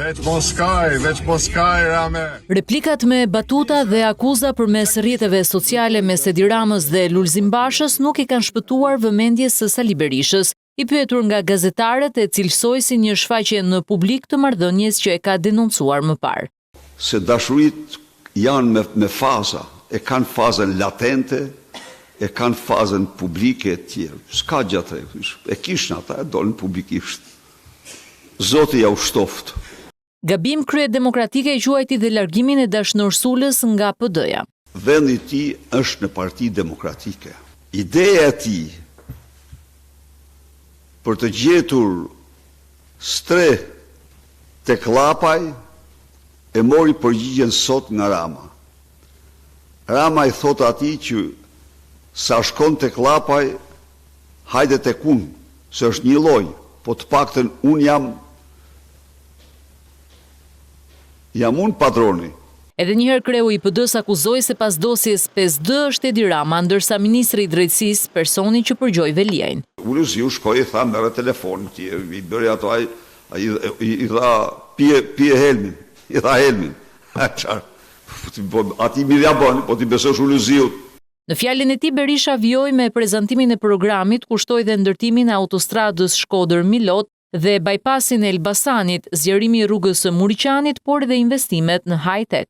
Veç mos kaj, Rame. Replikat me batuta dhe akuza përmes rrjeteve sociale mes Edi Ramës dhe Lulzim Bashës nuk i kanë shpëtuar vëmendjes së Sali Berishës. I pyetur nga gazetarët e cilësoi si një shfaqje në publik të marrëdhënies që e ka denoncuar më parë. Se dashurit janë me faza, e kanë fazën latente, e kanë fazën publike e tjerë. S'ka gjatë e kishën ata, e dolën publikisht. Zoti ja u shtoft. Gabim krye demokratike e quajti dhe largimin e Dashnor Sulës nga PD-ja. Vendi i tij është në Parti Demokratike. Ideja e tij për të gjetur stre tek Llapaj e mori përgjigjen sot nga Rama. Rama i thot atij që sa shkon tek Llapaj, hajde tek unë, se është një lloj, po të paktën unë jam unë patroni. Edhe njëherë kreu i PD-s akuzoi se pas dosjes 5D është Edi Rama, ndërsa ministri i drejtësisë personi që përgjoj Veliajn. Ulëziu shkoi, tha merre telefonin, i bëri ato ai i dha pije helmin, i dha helmin. Ati mirja bën, po ti besosh Ulëziut. Në fjalën e tij Berisha vjoi me prezantimin e programit, kushtoi dhe ndërtimin e autostradës Shkodër-Milot dhe bypassin e Elbasanit, zgjerimi i rrugës së Muriqanit, por edhe investimet në high-tech.